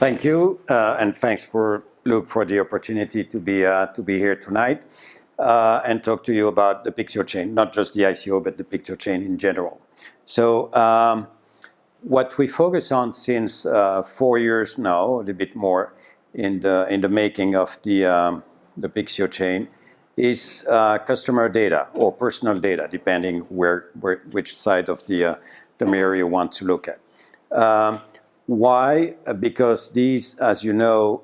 Thank you, and thanks for Luke for the opportunity to be here tonight and talk to you about the PikcioChain, not just the ICO, but the PikcioChain in general. So what we focus on since 4 years now, a little bit more in the making of the PikcioChain, is customer data or personal data, depending which side of the mirror you want to look at. Why? Because these, as you know,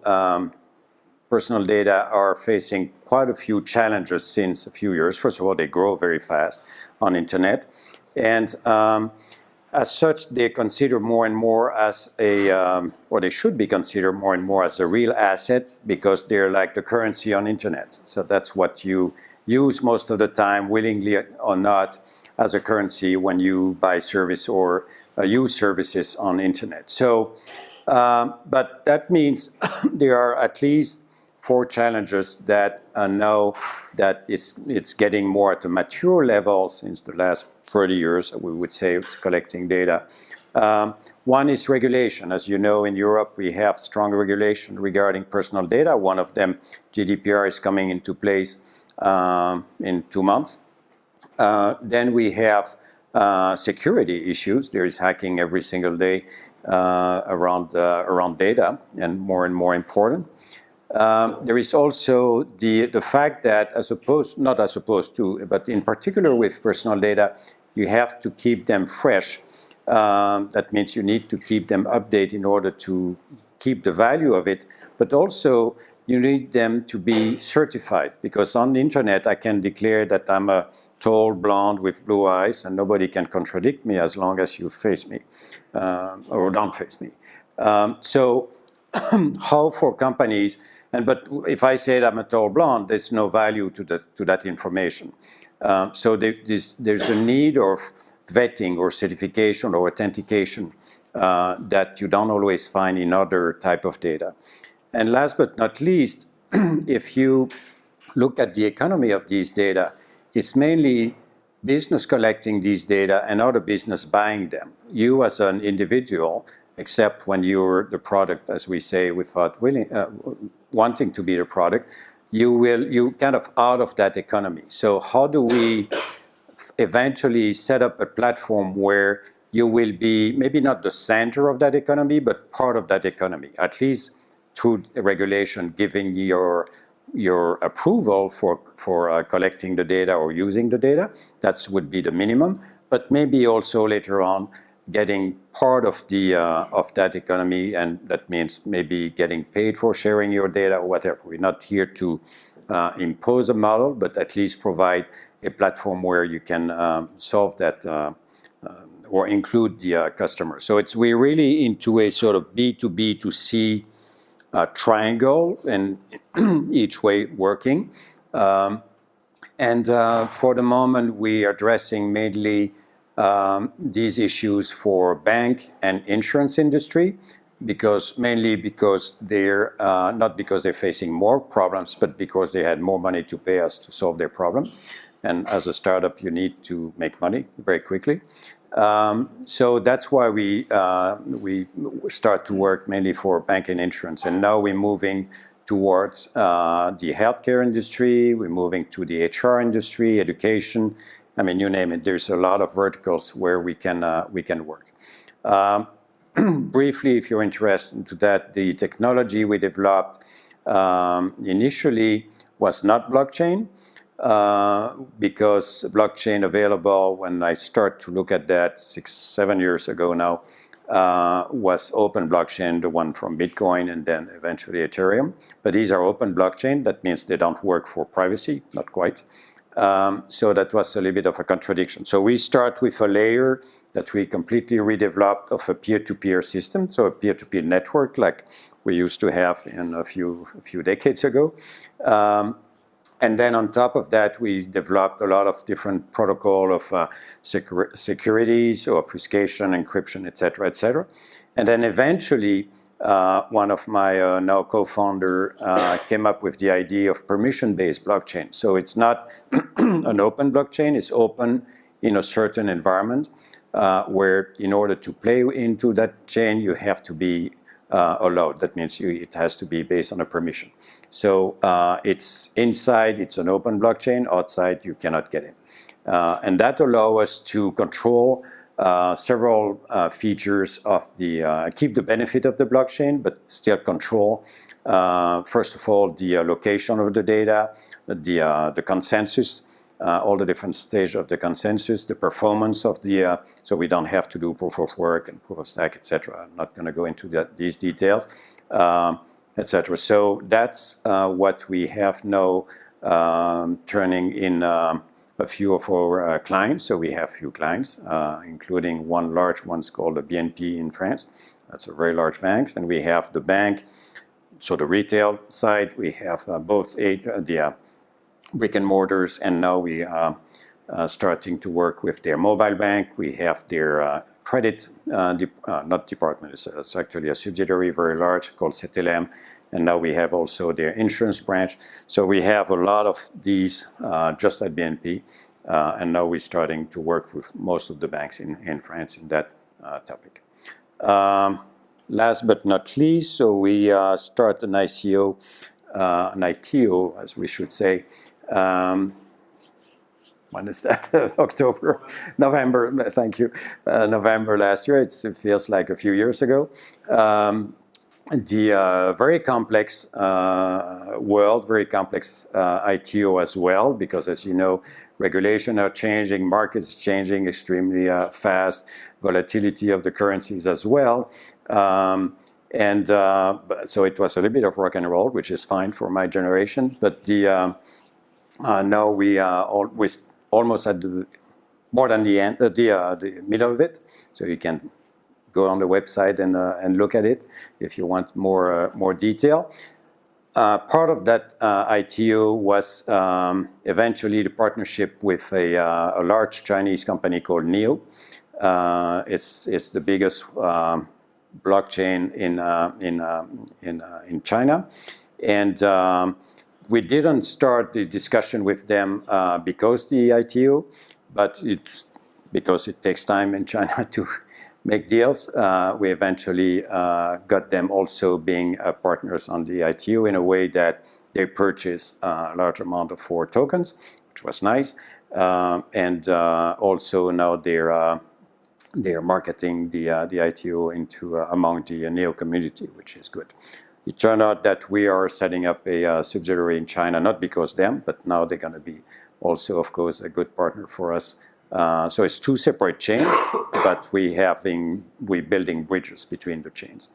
personal data are facing quite a few challenges since a few years. First of all, they grow very fast on internet. And as such, they consider more and more as or they should be considered more and more as a real asset because they're like the currency on internet. So that's what you use most of the time, willingly or not, as a currency when you buy service or use services on internet. So, but that means there are at least 4 challenges that know that it's getting more at a mature level since the last 30 years, we would say, it's collecting data. One is regulation. As you know, in Europe, we have strong regulation regarding personal data. One of them, GDPR, is coming into place in 2 months. Then we have security issues. There is hacking every single day around data, and more important. There is also the fact that not as opposed to, but in particular with personal data, you have to keep them fresh. That means you need to keep them updated in order to keep the value of it, but also you need them to be certified, because on the internet I can declare that I'm a tall blonde with blue eyes and nobody can contradict me as long as you face me or don't face me. So how for companies, but if I say that I'm a tall blonde, there's no value to that information. So there's a need of vetting or certification or authentication that you don't always find in other type of data. And last but not least, if you look at the economy of these data, it's mainly business collecting these data and other business buying them. You as an individual, except when you're the product, as we say, without wanting to be the product, you kind of out of that economy. So how do we eventually set up a platform where you will be maybe not the center of that economy, but part of that economy, at least through regulation giving your approval for collecting the data or using the data. That would be the minimum, but maybe also later on getting part of that economy, and that means maybe getting paid for sharing your data or whatever. We're not here to impose a model, but at least provide a platform where you can solve that or include the customer. So we're really into a sort of B2B to C triangle, and each way working. And for the moment, we are addressing mainly these issues for bank and insurance industry, mainly because they're not because they're facing more problems, but because they had more money to pay us to solve their problem. And as a startup, you need to make money very quickly. So that's why we start to work mainly for bank and insurance. And now we're moving towards the healthcare industry. We're moving to the HR industry, education. I mean, you name it. There's a lot of verticals where we can work. Briefly, if you're interested into that, the technology we developed initially was not blockchain. Because blockchain available when I start to look at that 6-7 years ago now was open blockchain, the one from Bitcoin and then eventually Ethereum. But these are open blockchain. That means they don't work for privacy, not quite. So that was a little bit of a contradiction. So we start with a layer that we completely redeveloped of a peer-to-peer system, so a peer-to-peer network like we used to have in a few decades ago. And then on top of that, we developed a lot of different protocol of securities, obfuscation, encryption, et cetera, et cetera. And then eventually, one of my now co-founder came up with the idea of permission-based blockchain. So it's not an open blockchain, it's open in a certain environment where in order to play into that chain, you have to be allowed. That means it has to be based on a permission. So it's inside, it's an open blockchain. Outside, you cannot get in. And that allows us to control several features of the, keep the benefit of the blockchain, but still control, first of all, the location of the data, the consensus, all the different stages of the consensus, the performance of the, so we don't have to do proof of work and proof of stake, etc. I'm not going to go into these details, etc. So that's what we have now turning in a few of our clients. So we have few clients, including one large one's called the BNP in France. That's a very large bank. And we have the bank, so the retail side, we have both the brick and mortars, and now we are starting to work with their mobile bank. We have their credit, not department, it's actually a subsidiary, very large, called CTLM. And now we have also their insurance branch. So we have a lot of these just at BNP. And now we're starting to work with most of the banks in France in that topic. Last but not least, so we start an ICO, an ITO, as we should say. When is that? October, November, thank you. November last year, it feels like a few years ago. The very complex world, very complex ITO as well, because as you know, regulation are changing, markets changing extremely fast, volatility of the currencies as well. So it was a little bit of rock and roll, which is fine for my generation. But now we are almost at the, more than the end, the middle of it. So you can go on the website and look at it if you want more detail. Part of that ITO was eventually the partnership with a large Chinese company called NEO. It's the biggest blockchain in China, and we didn't start the discussion with them because the ITO, but because it takes time in China to make deals. We eventually got them also being partners on the ITO in a way that they purchase a large amount of 4 tokens, which was nice. And also now they're marketing the ITO into among the NEO community, which is good. It turned out that we are setting up a subsidiary in China, not because them, but now they're going to be also, of course, a good partner for us. So it's 2 separate chains, but we're building bridges between the chains.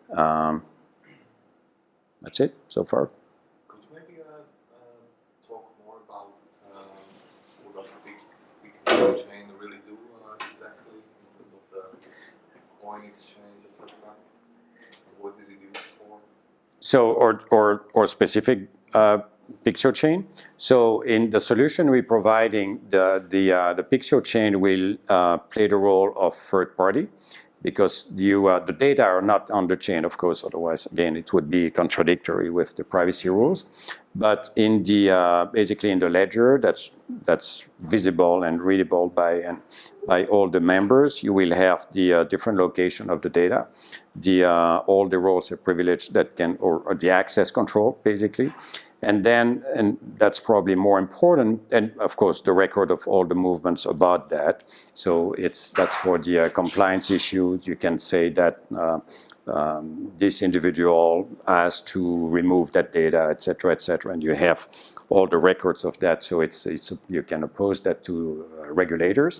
That's it so far. Could you maybe talk more about what does PikcioChain really do exactly in terms of the coin exchange, etc.? What is it used for? So, or specific PikcioChain. So in the solution we're providing, the PikcioChain will play the role of third party, because the data are not on the chain, of course, otherwise again it would be contradictory with the privacy rules. But in the basically in the ledger that's visible and readable by all the members, you will have the different location of the data, all the roles of privilege that can, or the access control basically. And then, and that's probably more important, and of course the record of all the movements about that. So that's for the compliance issues. You can say that this individual has to remove that data, etc., etc., and you have all the records of that. So you can oppose that to regulators.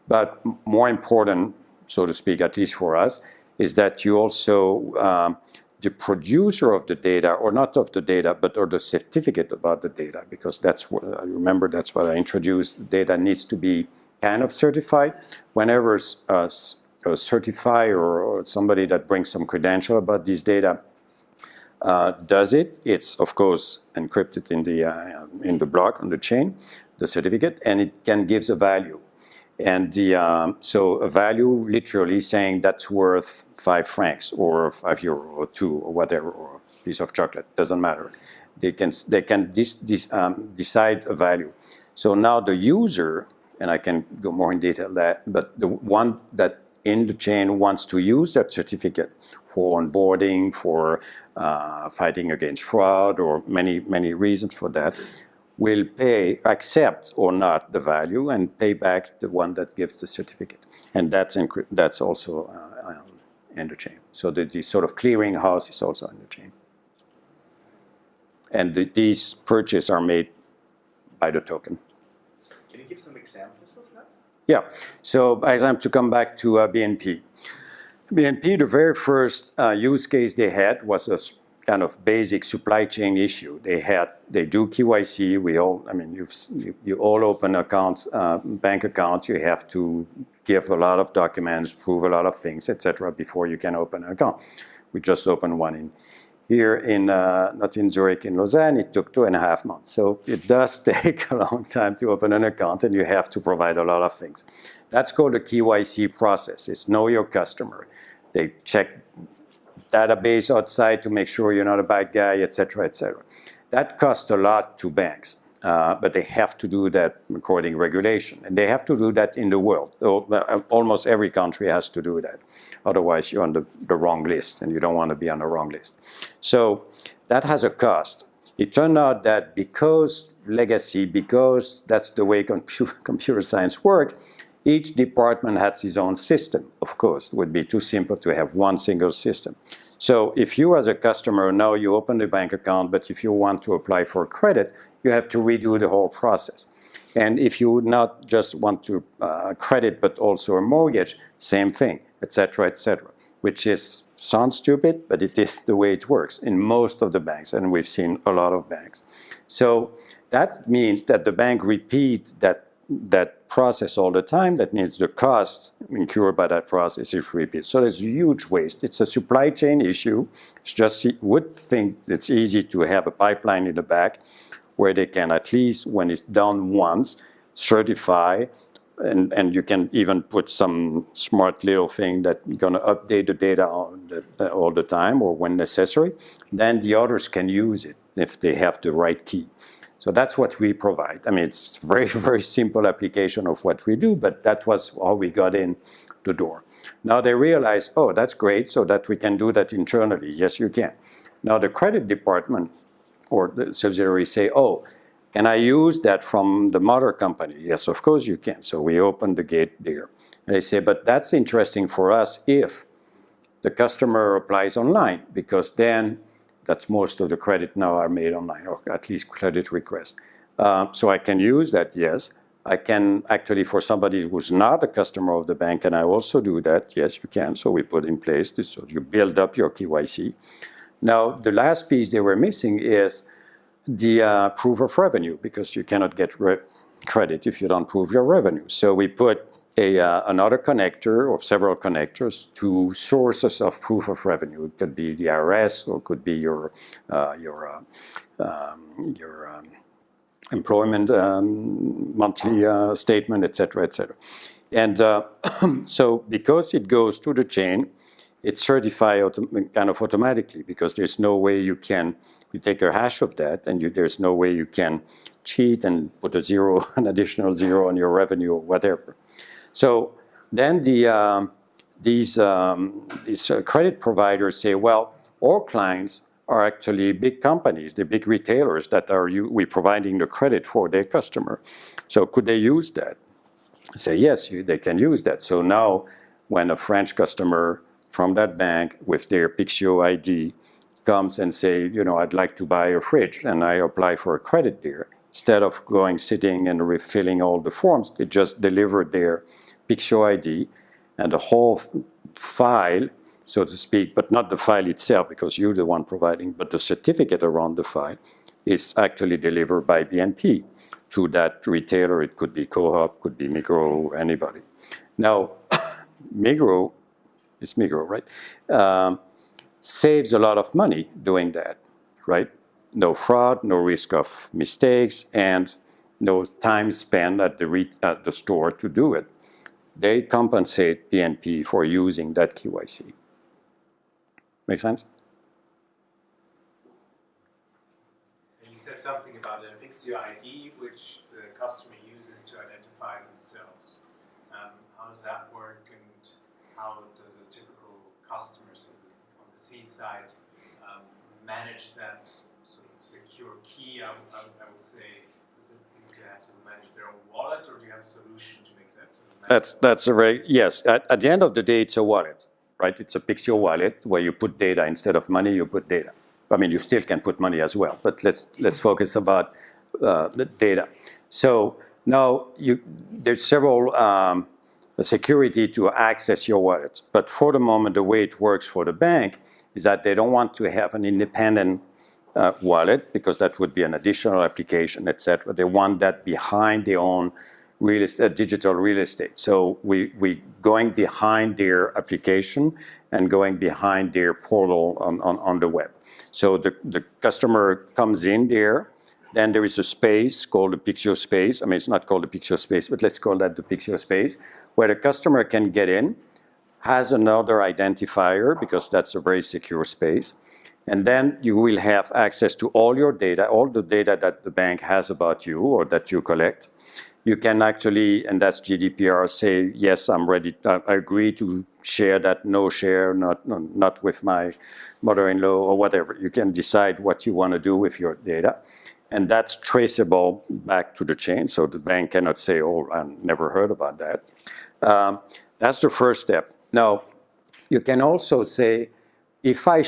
But more important, so to speak, at least for us, is that you also the producer of the data, or not of the data, but or the certificate about the data, because that's what I remember. That's what I introduced. The data needs to be kind of certified. Whenever a certifier or somebody that brings some credential about this data does it, it's of course encrypted in the block on the chain, the certificate, and it can give a value. And so a value literally saying that's worth 5 francs or €5 or 2 or whatever, or a piece of chocolate, doesn't matter. They can decide a value. So now the user, and I can go more in detail that, but the one that in the chain wants to use that certificate for onboarding, for fighting against fraud, or many reasons for that, will pay, accept or not the value, and pay back the one that gives the certificate. And that's also in the chain. So the sort of clearing house is also in the chain. And these purchases are made by the token. Can you give some examples of that? Yeah. So, for example, to come back to BNP. BNP, the very first use case they had was a kind of basic supply chain issue. They do KYC. You all open accounts, bank accounts. You have to give a lot of documents, prove a lot of things, etc., before you can open an account. We just opened one here not in Zurich, in Lausanne. It took 2.5 months. So it does take a long time to open an account, and you have to provide a lot of things. That's called the KYC process. It's know your customer. They check database outside to make sure you're not a bad guy, etc., etc. That costs a lot to banks, but they have to do that according to regulation, and they have to do that in the world. Almost every country has to do that. Otherwise, you're on the wrong list, and you don't want to be on the wrong list. So that has a cost. It turned out that because legacy, because that's the way computer science works, each department has its own system. Of course, it would be too simple to have one single system. So if you as a customer, now you open the bank account, but if you want to apply for credit, you have to redo the whole process. And if you not just want to credit, but also a mortgage, same thing, etc., etc., which sounds stupid, but it is the way it works in most of the banks, and we've seen a lot of banks. So that means that the bank repeats that process all the time. That means the costs incurred by that process is repeated. So there's huge waste. It's a supply chain issue. It's just, you would think it's easy to have a pipeline in the back where they can, at least when it's done once, certify, and you can even put some smart little thing that's going to update the data all the time or when necessary. Then the others can use it if they have the right key. So that's what we provide. I mean, it's very, very simple application of what we do, but that was how we got in the door. Now they realize, oh, that's great, so that we can do that internally. Yes, you can. Now the credit department or the subsidiary say, oh, can I use that from the mother company? Yes, of course you can. So we open the gate there. And they say, but that's interesting for us if the customer applies online, because then that's most of the credit now are made online, or at least credit requests. So I can use that, yes. I can actually, for somebody who's not a customer of the bank, and I also do that, yes, you can. So we put in place this, so you build up your KYC. Now, the last piece they were missing is the proof of revenue, because you cannot get credit if you don't prove your revenue. So we put another connector or several connectors to sources of proof of revenue. It could be the IRS, or it could be your employment monthly statement, etc., etc. And so because it goes to the chain, it's certified kind of automatically, because there's no way you take a hash of that, and there's no way you can cheat and put an additional zero on your revenue or whatever. So then these credit providers say, well, our clients are actually big companies, the big retailers that we're providing the credit for their customer. So could they use that? I say, yes, they can use that. So now when a French customer from that bank with their Piccio ID comes and say, I'd like to buy a fridge, and I apply for a credit there, instead of sitting and refilling all the forms, they just deliver their Piccio ID and the whole file, so to speak, but not the file itself, because you're the one providing, but the certificate around the file is actually delivered by BNP to that retailer. It could be Coop, could be Migros, anybody. Now, Migros, it's Migros, right? Saves a lot of money doing that, right? No fraud, no risk of mistakes, and no time spent at the store to do it. They compensate BNP for using that KYC. Make sense? And you said something about a Piccio ID, which the customer uses to identify themselves. How does that work, and side manage that sort of secure key? I would say, does it do they have to manage their own wallet, or do you have a solution to make that sort of That's a very, yes. At the end of the day, it's a wallet, right? It's a Pixio wallet where you put data instead of money. You put data. I mean, you still can put money as well, but let's focus about the data. So now there's several security to access your wallet, but for the moment, the way it works for the bank is that they don't want to have an independent wallet because that would be an additional application, etc. They want that behind their own real estate, digital real estate. So we going behind their application and going behind their portal on the web. So the customer comes in there, then there is a space called the Pixio space. I mean, it's not called the Pixio space, but let's call that the Pixio space, where the customer can get in, has another identifier because that's a very secure space. And then you will have access to all your data, all the data that the bank has about you or that you collect. You can actually, and that's GDPR, say, yes, I'm ready, I agree to share that, no share, not with my mother-in-law or whatever. You can decide what you want to do with your data. And that's traceable back to the chain. So the bank cannot say, oh, I never heard about that. That's the first step. Now, you can also say, if I,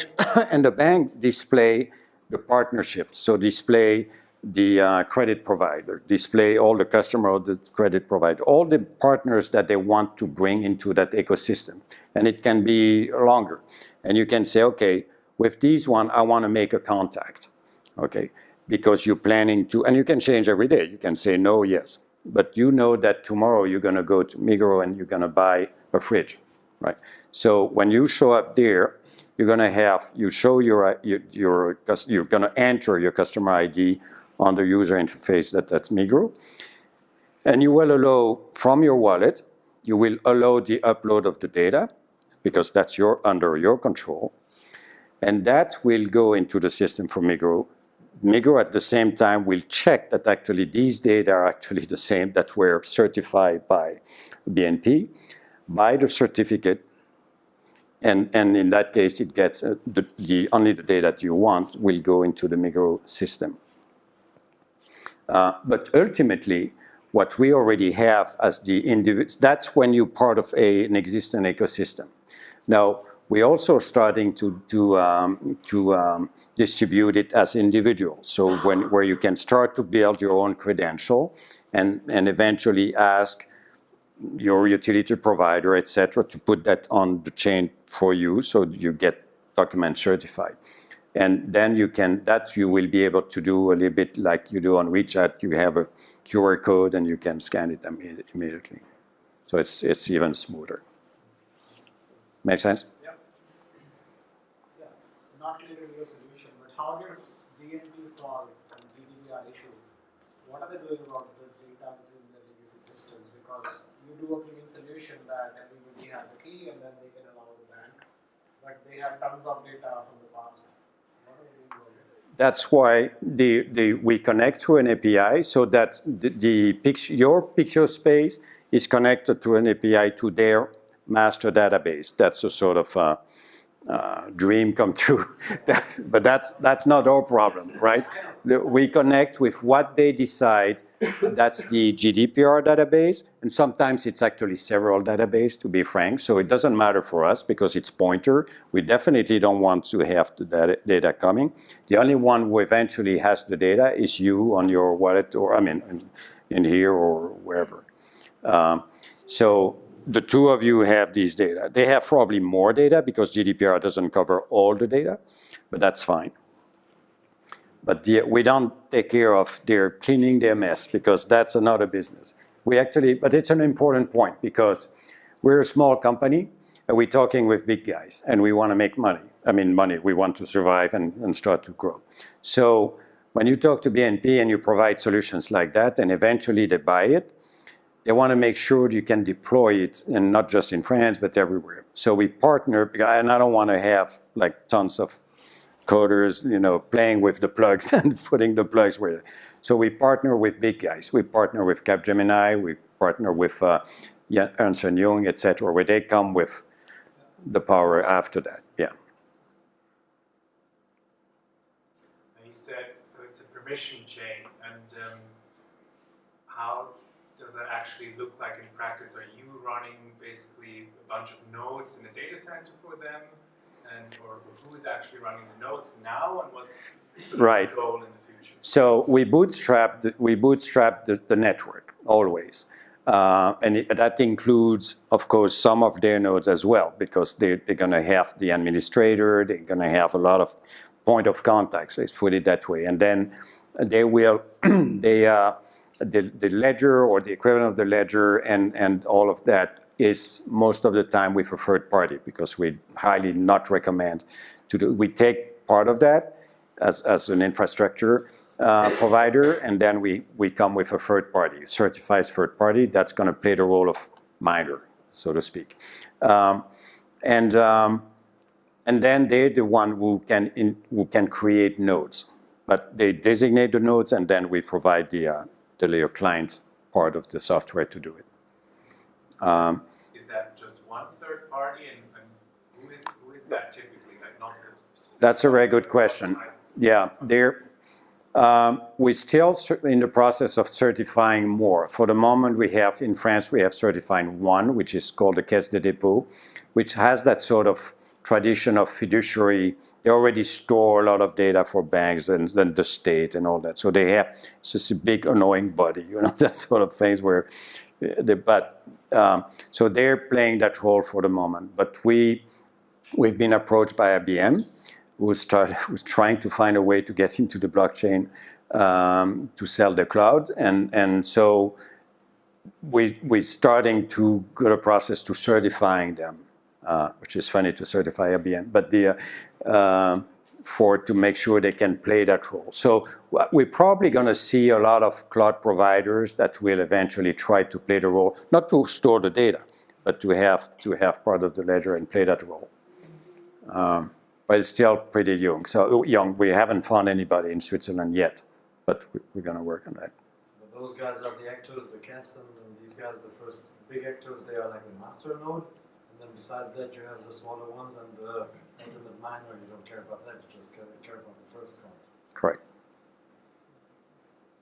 and the bank display the partnerships, so display the credit provider, display all the customer of the credit provider, all the partners that they want to bring into that ecosystem. And it can be longer. And you can say, okay, with these one, I want to make a contact, okay? Because you're planning to, and you can change every day. You can say no, yes. But you know that tomorrow you're going to go to Migros and you're going to buy a fridge, right? So when you show up there, you're going to have, you show you're going to enter your customer ID on the user interface that's Migros. And you will allow, from your wallet, you will allow the upload of the data because that's under your control. And that will go into the system for Migros. Migros at the same time will check that actually these data are actually the same that were certified by BNP, by the certificate, and in that case it gets only the data that you want will go into the Migros system. But ultimately, what we already have as the individual, that's when you're part of an existing ecosystem. Now, we're also starting to distribute it as individuals. So where you can start to build your own credential and eventually ask your utility provider, et cetera, to put that on the chain for you so you get document certified. And then you will be able to do a little bit like you do on WeChat. You have a QR code and you can scan it immediately. So it's even smoother. Make sense? Not clear in your solution, but how did BNP solve the GDPR issue? What are they doing about the data within the legacy systems? Because you do a clean solution that everybody has a key and then they can allow the bank, but they have tons of data from the past. What are they doing about it? That's why we connect to an API so that your Pixio space is connected to an API to their master database. That's a sort of dream come true. But that's not our problem, right? We connect with what they decide. That's the GDPR database, and sometimes it's actually several databases, to be frank. So it doesn't matter for us because it's pointer. We definitely don't want to have the data coming. The only one who eventually has the data is you on your wallet, or I mean, in here or wherever. So the two of you have these data. They have probably more data because GDPR doesn't cover all the data, but that's fine. But we don't take care of their cleaning their mess because that's another business. But it's an important point because we're a small company and we're talking with big guys and we want to make money. I mean, money, we want to survive and start to grow. So when you talk to BNP and you provide solutions like that and eventually they buy it, they want to make sure you can deploy it, and not just in France, but everywhere. So we partner, and I don't want to have like tons of coders, playing with the plugs and putting the plugs where. So we partner with big guys. We partner with Capgemini. We partner with Ernst & Young, et cetera, where they come with the power after that. Yeah. permission chain, and how does that actually look like in practice? Are you running basically a bunch of nodes in a data center for them, and or who is actually running the nodes now, and what's sort of the goal in the future? So we bootstrap the network always. That includes, of course, some of their nodes as well, because they're going to have the administrator, they're going to have a lot of point of contacts, let's put it that way. And then they will, the ledger or the equivalent of the ledger and all of that is most of the time with a third party, because we highly not recommend to do. We take part of that as an infrastructure provider, and then we come with a third party, certified third party, that's going to play the role of miner, so to speak. And then they're the one who can create nodes. But they designate the nodes, and then we provide the layer client part of the software to do it. Is that just one third party, and who is that typically? Like not That's a very good question. Yeah, we're still in the process of certifying more. For the moment, in France, we have certified one, which is called the Caisse de dépôt, which has that sort of tradition of fiduciary. They already store a lot of data for banks and then the state and all that. So it's just a big annoying body, that sort of things where, so they're playing that role for the moment. But we've been approached by IBM, who's trying to find a way to get into the blockchain to sell the cloud. And so we're starting to go the process to certifying them, which is funny to certify IBM, but to make sure they can play that role. So we're probably going to see a lot of cloud providers that will eventually try to play the role, not to store the data, but to have part of the ledger and play that role. But it's still pretty young. So young, we haven't found anybody in Switzerland yet, but we're going to work on that. But those guys are the actors, the Casaubon, and these guys, the first big actors, they are like the master node. And then besides that, you have the smaller ones and the ultimate miner. You don't care about that, you just care about the first node. Correct.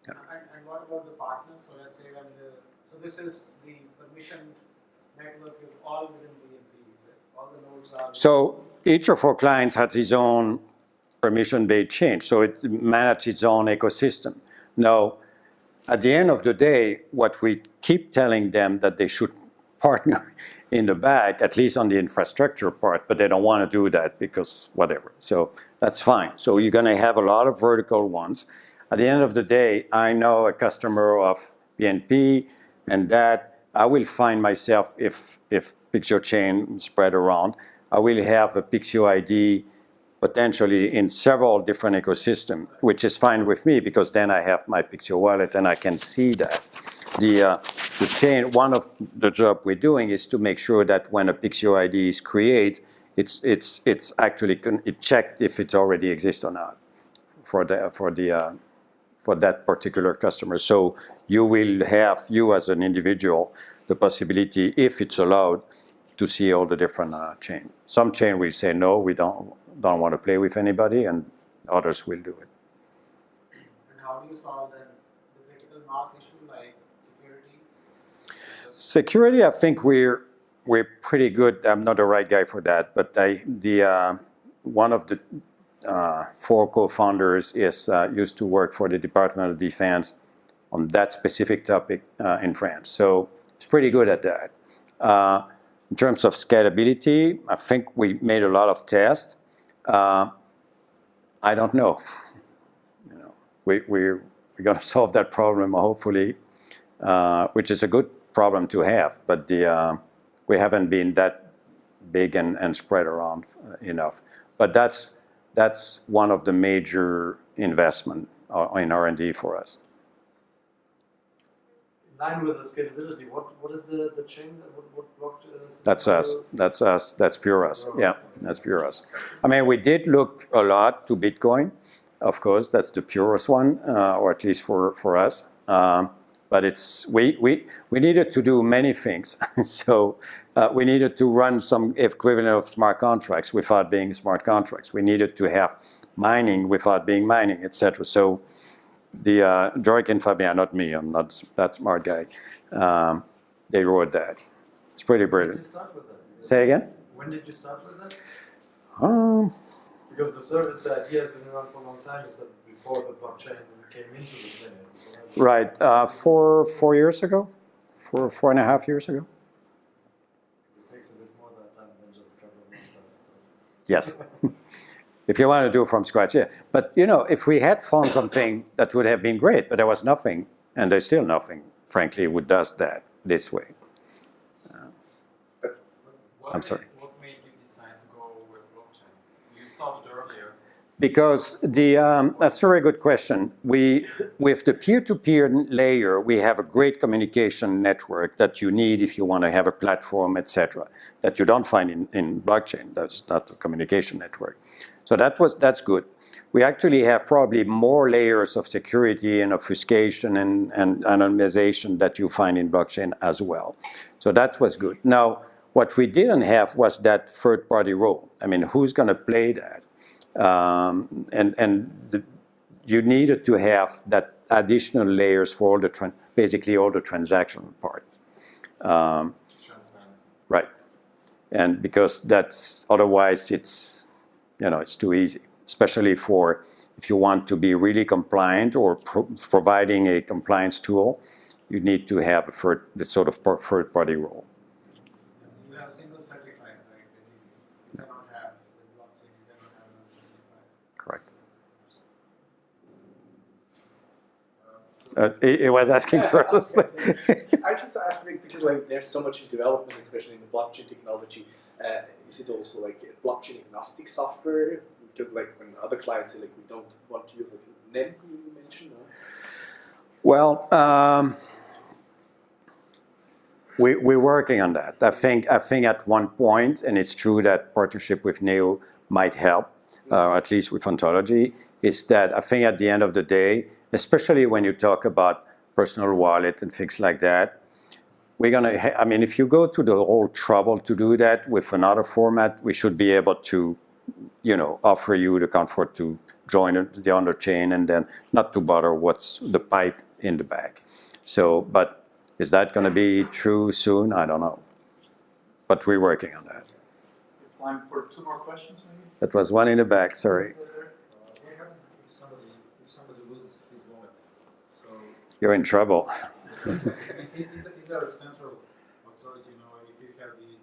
Yeah. And what about the partners? So let's say so this is the permission network is all within BNP, is it? All the nodes are. So each of our clients has his own permission-based chain, so it manages its own ecosystem. Now, at the end of the day, what we keep telling them that they should partner in the back, at least on the infrastructure part, but they don't want to do that because whatever. So that's fine. So you're going to have a lot of vertical ones. At the end of the day, I know a customer of BNP, and that I will find myself, if PikcioChain spread around, I will have a Pixio ID potentially in several different ecosystems, which is fine with me because then I have my Pixio wallet and I can see that. The chain, one of the job we're doing is to make sure that when a Pixio ID is created, it's actually checked if it already exists or not for that particular customer. So you will have, you as an individual, the possibility, if it's allowed, to see all the different chain. Some chain will say no, we don't want to play with anybody, and others will do it. And how do you solve the critical mass issue like security? Security, I think we're pretty good. I'm not the right guy for that, but one of the 4 co-founders used to work for the Department of Defense on that specific topic in France. So it's pretty good at that. In terms of scalability, I think we made a lot of tests. I don't know. We're going to solve that problem, hopefully, which is a good problem to have. But we haven't been that big and spread around enough. But that's one of the major investment in R&D for us. In line with the scalability, what is the chain? What block? That's us. That's pure us. Yeah, that's pure us. I mean, we did look a lot to Bitcoin. Of course, that's the purest one, or at least for us. But we needed to do many things. So we needed to run some equivalent of smart contracts without being smart contracts. We needed to have mining without being mining, etc. So Jorik and Fabien, not me, I'm not that smart guy. They wrote that. It's pretty When did you brilliant. start with that? Say again? When did you start with that? Um, Because the service, the idea has been around for a long time. You said before the blockchain came into the play. So right, 4 years ago, 4.5 years ago. it takes a bit more time than just a couple of months, I suppose. Yes. If you want to do from scratch, yeah. But you know, if we had found something, that would have been great. But there was nothing, and there's still nothing, frankly, who does that this way. I'm sorry. What made you decide to go with blockchain? You started earlier. Because that's a very good question. With the peer-to-peer layer, we have a great communication network that you need if you want to have a platform, etc., that you don't find in blockchain. That's not a communication network. So that's good. We actually have probably more layers of security and obfuscation and anonymization that you find in blockchain as well. So that was good. Now, what we didn't have was that third-party role. I mean, who's going to play that? You needed to have that additional layers for all the basically all the transactional part. Transparency. Right. And because that's otherwise it's it's too easy, especially for if you want to be really compliant or providing a compliance tool, you need to have this sort of third-party role. You have single certified, right? Basically, you cannot have with blockchain. You cannot have another certified. Correct. It was asking first. I just ask because like there's so much development, especially in the blockchain technology. Is it also like a blockchain agnostic software? Because like when other clients say like we don't want to use like NEM, you mentioned. Or? Well, we're working on that. I think at one point, and it's true that partnership with Neo might help, at least with ontology, is that I think at the end of the day, especially when you talk about personal wallet and things like that, we're going to, I mean, if you go to the whole trouble to do that with another format, we should be able to, offer you the comfort to join the under chain and then not to bother what's the pipe in the back. So, but is that going to be true soon? I don't know. But we're working on that. Time for 2 more questions, maybe? That was one in the back, sorry. What happens if somebody loses his wallet? So You're in trouble. is there a central authority, if you have the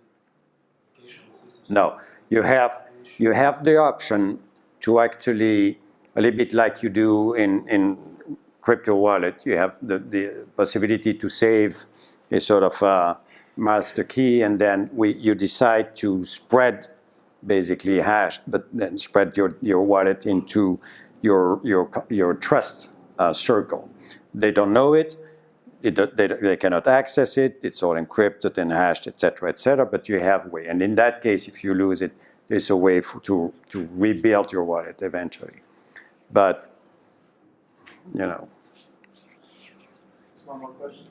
application systems? No, you have the option to actually, a little bit like you do in crypto wallet, you have the possibility to save a sort of master key, and then you decide to spread, basically hashed, but then spread your wallet into your trust circle. They don't know it. They cannot access it. It's all encrypted and hashed, etc., but you have a way. And in that case, if you lose it, there's a way to rebuild your wallet eventually. But, Just one more question.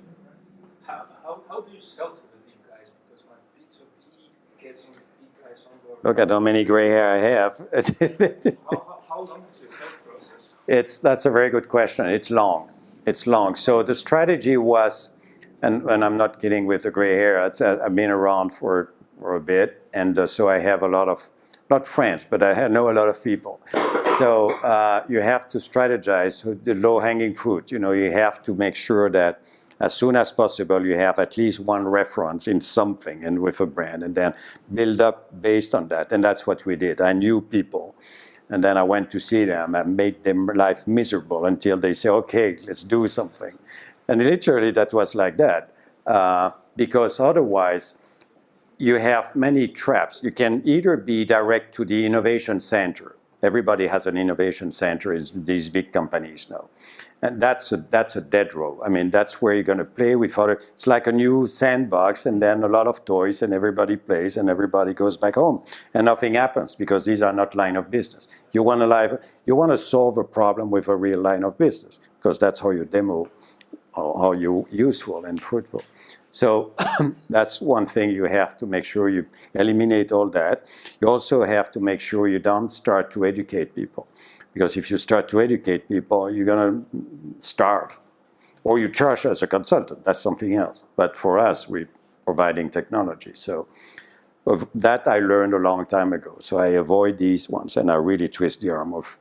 How do you sell to the big guys? Because like P2P gets some big guys on board. look at how many gray hair I have. How long is your sales process? That's a very good question. It's long. So the strategy was, and I'm not kidding with the gray hair, I've been around for a bit, and so I have a lot of, not friends, but I know a lot of people. So you have to strategize the low-hanging fruit. You have to make sure that as soon as possible you have at least one reference in something and with a brand, and then build up based on that. And that's what we did. I knew people. And then I went to see them and made them life miserable until they say, okay, let's do something. And literally that was like that. Because otherwise, you have many traps. You can either be direct to the innovation center. Everybody has an innovation center in these big companies now. And that's a dead row. I mean, that's where you're going to play with other. It's like a new sandbox, and then a lot of toys, and everybody plays, and everybody goes back home, and nothing happens because these are not line of business. You want to solve a problem with a real line of business, because that's how you demo, how you're useful and fruitful. So that's one thing you have to make sure you eliminate all that. You also have to make sure you don't start to educate people. Because if you start to educate people, you're going to starve. Or you charge as a consultant, that's something else. But for us, we're providing technology. So of that I learned a long time ago. So I avoid these ones, and I really twist the arm of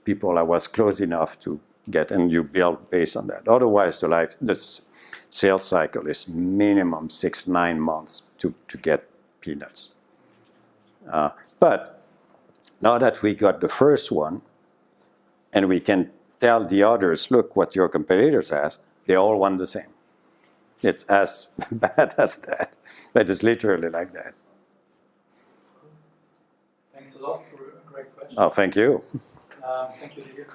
people I was close enough to get, and you build based on that. Otherwise, the sales cycle is minimum 6-9 months to get peanuts. But now that we got the first one, and we can tell the others, look what your competitors has, they all want the same. It's as bad as that, but it's literally like that. Thanks a lot for a great question. Oh, thank you. Thank you, Didier.